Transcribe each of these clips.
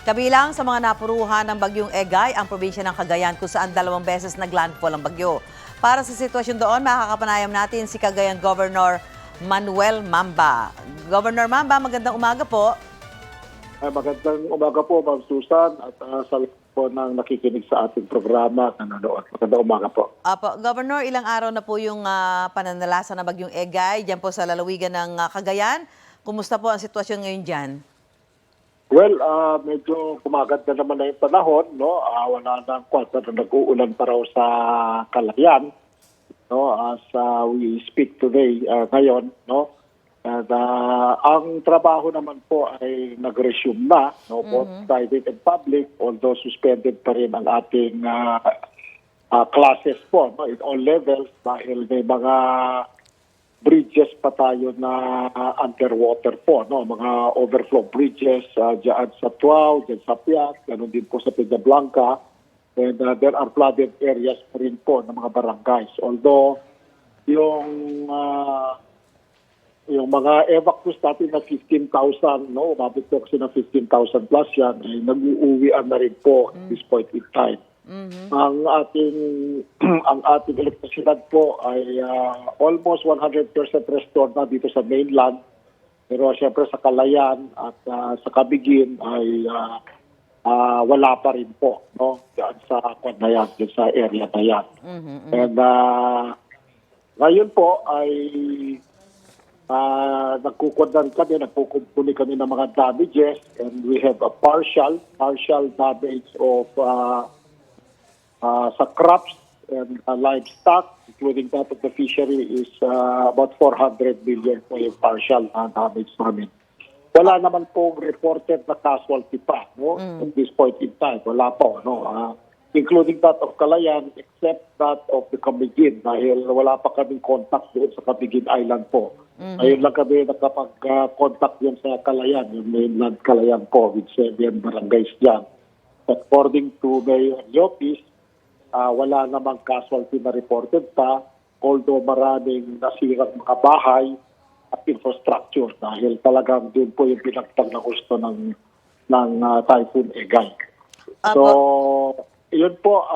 Kabilang sa mga napuruhan ng bagyong Egay ang probinsya ng Cagayan kung saan 2 beses naglandfall ang bagyo. Para sa sitwasyon doon, makakapanayam natin si Cagayan Governor Manuel Mamba. Governor Mamba, magandang umaga po. Magandang umaga po, Ma'am Susan, at sa po ng nakikinig sa ating programa at nanonood. Magandang umaga po. Apo, Governor, ilang araw na po yung pananalasa ng bagyong Egay dyan po sa lalawigan ng Cagayan. Kumusta po ang sitwasyon ngayon dyan? Well, medyo kumagat na naman na yung panahon, no? Wala nang kwanta na nag-uulan pa raw sa Calayan, no? As we speak today, ngayon, no? And, ang trabaho naman po ay nag-resume na, no? Both private and public, although suspended pa rin ang ating classes po, no? In all levels, dahil may mga bridges pa tayo na underwater po, no? Mga overflow bridges dyan sa Tuao, dyan sa Piat, ganun din po sa Peñablanca. And there are flooded areas pa rin po ng mga barangays. Although, yung mga evacuees natin na 15,000, no? Umabot po kasi ng 15,000 plus yan, ay nag-uuwian na rin po at this point in time. Ang ating elektrisidad po ay almost 100% restored na dito sa mainland. Pero siyempre sa Calayan at sa Cabiguin ay wala pa rin po, no? Diyan sa Cagayan, diyan sa area na yan. And ngayon po ay nagkukunan kami, nagkukumpuni kami ng mga damages, and we have a partial damage of sa crops and livestock, including that of the fishery, is about 400 million po yung partial damage namin. Wala naman pong reported na casualty pa, no? At this point in time, wala po, no? Including that of Calayan, except that of the Cabiguin, dahil wala pa kaming contact doon sa Cabiguin Island po. Ayun lang kami nakapag-contact yun sa Calayan, yung mainland Calayan po, with 7 barangays dyan. According to Mayor Llopis, wala namang casualty na reported pa, although maraming nasirang mga bahay at infrastructure dahil talagang doon po yung pinagtag na gusto ng Typhoon Egay. So, yun po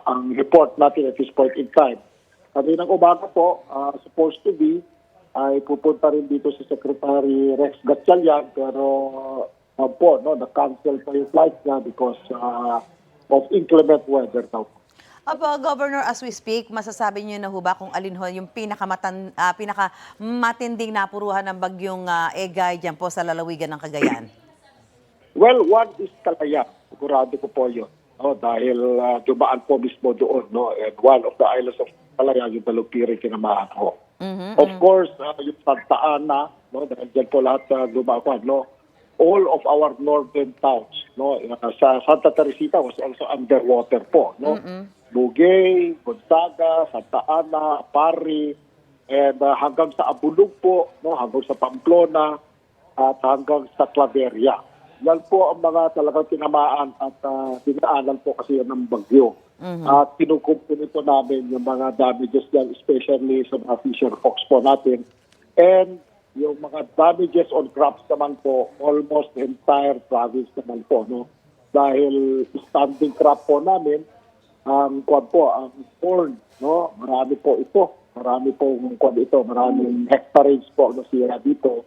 ang report natin at this point in time. Kaninang umaga po, supposed to be, ay pupunta rin dito si Secretary Rex Gatchalian, pero po, no, na-cancel pa yung flight niya because of inclement weather daw. Apo, Governor, as we speak, masasabi niyo na ho ba kung alin ho yung pinakamatinding napuruhan ng bagyong Egay dyan po sa lalawigan ng Cagayan? Well, one is Calayan. Sigurado ko po yun. No? Dahil dumaan po mismo doon. No? And one of the islands of Calayan, yung Balupiri, tinamaan ko. Of course, yung Santa Ana, no? Dahil dyan po lahat dumaan, no? All of our northern towns, no, sa Santa Teresita was also underwater po, no. Bugay, Gonzaga, Santa Ana, Pari, and hanggang sa Abulug po, no, hanggang sa Pamplona at hanggang sa Claveria. Yan po ang mga talagang tinamaan at dinaanan po kasi yan ng bagyo. At kinukumpuni po namin yung mga damages yan, especially sa mga fisher folks po natin. And yung mga damages on crops naman po, almost the entire province naman po, no? Dahil standing crop po namin, ang corn, no? Marami po ito. Marami maraming hectares po nasira dito.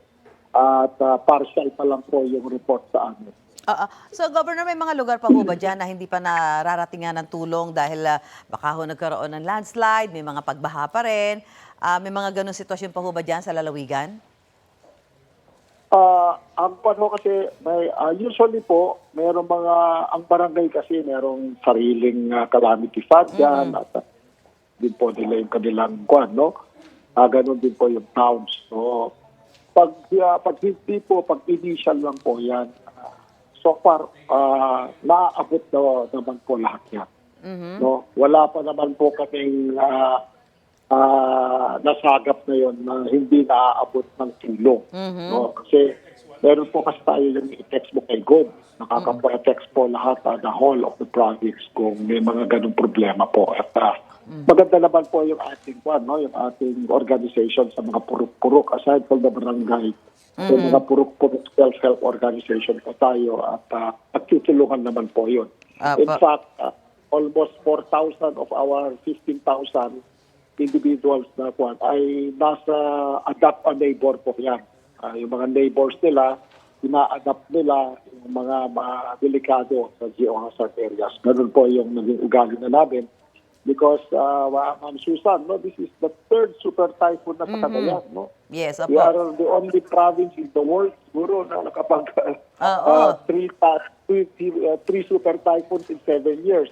At partial pa lang po yung report sa amin. So, Governor, may mga lugar pa ho ba dyan na hindi pa nararatingan ng tulong dahil baka ho nagkaroon ng landslide, may mga pagbaha pa rin, may mga ganun sitwasyon pa ho ba dyan sa lalawigan? Ang kasi, usually po, mayroong ang barangay kasi mayroong sariling calamity fund yan, at din po nila yung kanilang no? Ganun din po yung towns. So, pag hindi po, pag initial lang po yan, so far, naaabot naman po lahat yan. No? Wala pa naman po kaming nasagap na yon na hindi naaabot ng tulong. No? Kasi meron po kasi tayo yung i-text mo kay Gob. Nakaka-text po lahat, the whole of the province kung may mga ganong problema po. At maganda naman po yung ating yung ating organization sa mga purok-purok aside from the barangay. So, mga puro self-help organization po tayo at nagtutulungan naman po yun. In fact, almost 4,000 of our 15,000 individuals na po ay nasa adopt a neighbor po yan. Yung mga neighbors nila, ina-adapt nila yung mga delikado sa geohazard areas. Ganun po yung naging ugali na namin. Because, Ma'am Susan, no, this is the third super typhoon na sa Cagayan. No? Yes, We are the only province in the world, siguro, na nakapag three super typhoons in 7 years.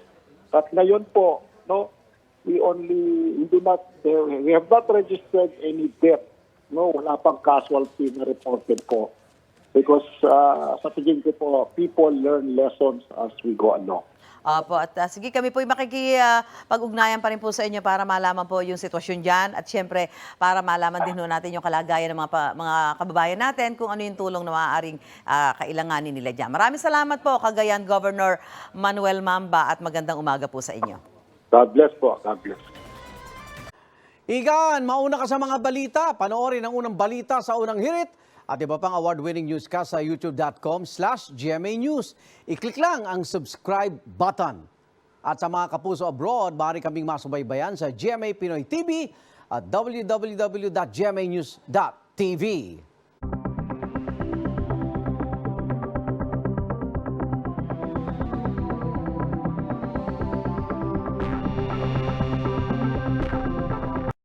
At ngayon po, no, we have not registered any death. No, wala pang casualty na reported po. Because sa tingin ko po, people learn lessons as we go along. Opo, at sige kami po makikipag-ugnayan pa rin po sa inyo para malaman po yung sitwasyon dyan at syempre para malaman din ho natin yung kalagayan ng mga kababayan natin kung ano yung tulong na maaaring kailanganin nila dyan. Maraming salamat po, Cagayan Governor Manuel Mamba, at magandang umaga po sa inyo. God bless po. God bless. Igan, mauna ka sa mga balita. Panoorin ang unang balita sa unang hirit at iba pang award-winning newscast sa youtube.com/GMA News. I-click lang ang subscribe button. At sa mga kapuso abroad, maaari kaming masubaybayan sa GMA Pinoy TV at www.gmanews.tv.